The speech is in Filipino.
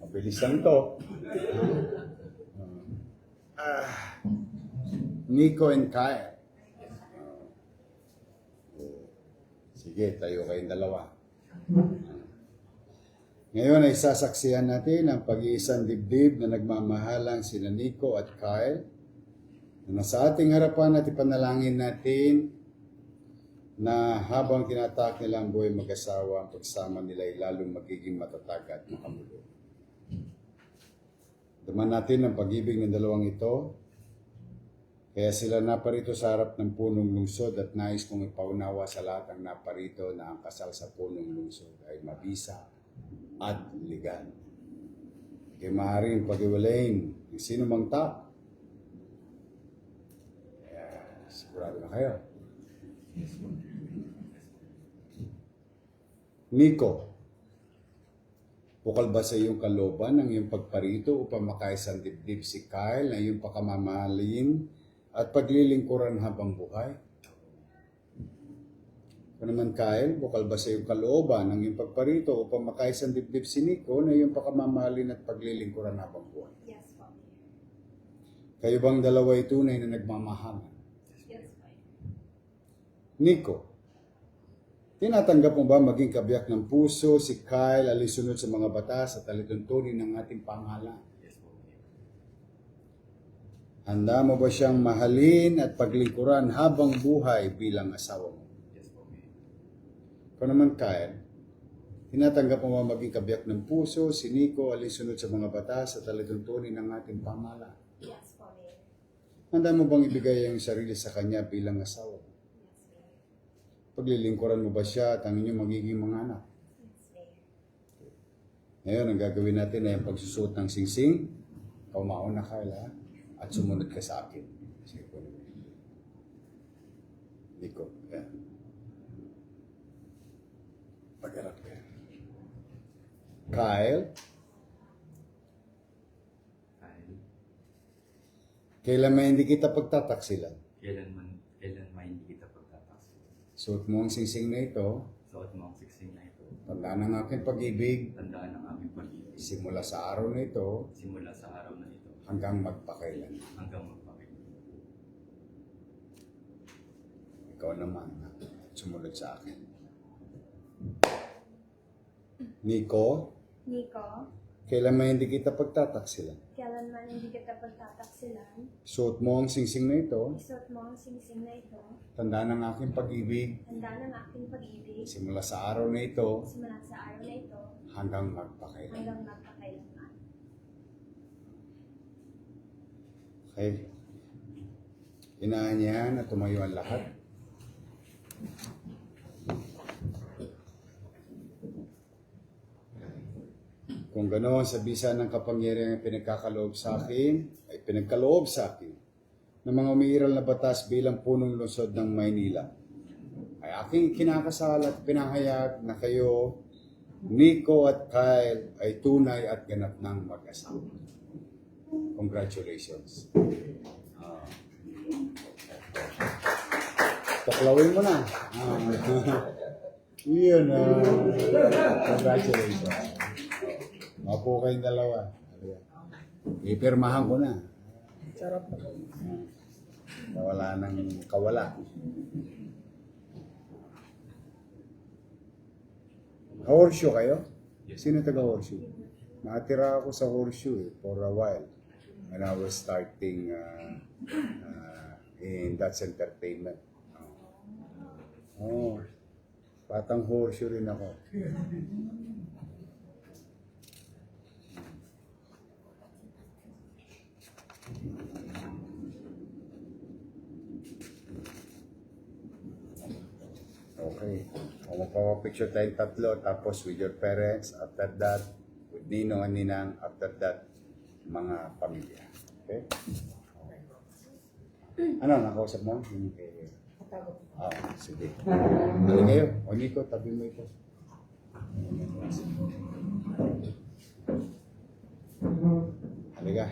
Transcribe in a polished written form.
Mabilis lang to. Nico and Kyle. Sige, tayo kayong dalawa. Ngayon ay sasaksihan natin ang pag-iisang dibdib na nagmamahalang sina Nico at Kyle. Na sa ating harapan at ipanalangin natin na habang tinatak nila ang buhay mag-asawa, ang pagsama nila ay lalong magiging matatag at makamulo. Daman natin ang pag-ibig ng dalawang ito. Kaya sila naparito sa harap ng punong lungsod at nais kong ipaunawa sa lahat ang naparito na ang kasal sa punong lungsod ay mabisa at legal. Kaya maaaring pag-iwalayin ng sino mang tao. Sigurado na kayo. Nico, bukal ba sa iyong kalooban ang iyong pagparito upang makaisang dibdib si Kyle na iyong pakamamahalin at paglilingkuran habang buhay? Kung naman Kyle, bukal ba sa iyong kalooban ang iyong pagparito upang makaisang dibdib si Nico na iyong pakamamahalin at paglilingkuran habang buhay? Yes, Father. Kayo bang dalawa ay tunay na nagmamahalan? Yes, Father. Nico, tinatanggap mo ba maging kabiyak ng puso si Kyle alinsunod sa mga batas at alituntunin ng ating pangalan? Yes po. Handa mo ba siyang mahalin at paglingkuran habang buhay bilang asawa mo? Yes po. Kung naman Kyle, tinatanggap mo ba maging kabiyak ng puso si Nico alinsunod sa mga batas at alituntunin ng ating pangalan? Yes, Father. Handa mo bang ibigay ang sarili sa kanya bilang asawa mo? Yes, Father. Paglilingkuran mo ba siya at ang inyong magiging mga anak? Yes, Father. Ngayon, ang gagawin natin ay ang pagsusuot ng singsing. Ikaw mauna, Kyle, ha? At sumunod ka sa akin. Sige po. Nico, yan. Pag-arap ka. Kyle, Kyle, kailan may hindi kita pagtataksilan? kailan hindi kita pagtataksi. Suot mo ang singsing na ito. Suot mo ang siksing na ito. Tandaan ng aking pag-ibig. Tandaan ang aming pag-ibig. Simula sa araw na ito Simula sa araw na ito hanggang magpakailan. hanggang magpakita. Ikaw naman, sumunod sa akin. Nico, Nico, kailan may hindi kita pagtataksilan? kailanman hindi kita pagtataksilan, Suot mo ang singsing na ito. isuot mo ang singsing na ito, Tandaan ng aking pag-ibig. handa ng aking pag-ibig, Simula sa araw na ito simula sa araw na ito, hanggang magpakailan. hanggang magpakailanman. Okay. Inahan niya na tumayo ang lahat. Kung gano'n, sa bisa ng kapangyarihan ang pinagkakaloob sa akin, ay pinagkaloob sa akin ng mga umiiral na batas bilang punong lungsod ng Maynila. Ay aking kinakasal at pinahayag na kayo, Nico at Kyle, ay tunay at ganap ng mag-asawa. Congratulations. Tuklawin mo na. Yun. Congratulations. Mapo kayong dalawa. Ipirmahan ko na. Sarap na. Wala nang kawala. Horseshoe kayo? Sino taga horseshoe? Nakatira ako sa horseshoe for a while. When I was starting in That's Entertainment. Oh, patang horseshoe rin ako. Okay. Kung magpapapicture tayong tatlo, tapos with your parents, after that, with Ninong and Ninang, after that, mga pamilya. Okay? Ano, nakausap mo? Sige. Ano kayo? O Nico, tabi mo ito. Halika.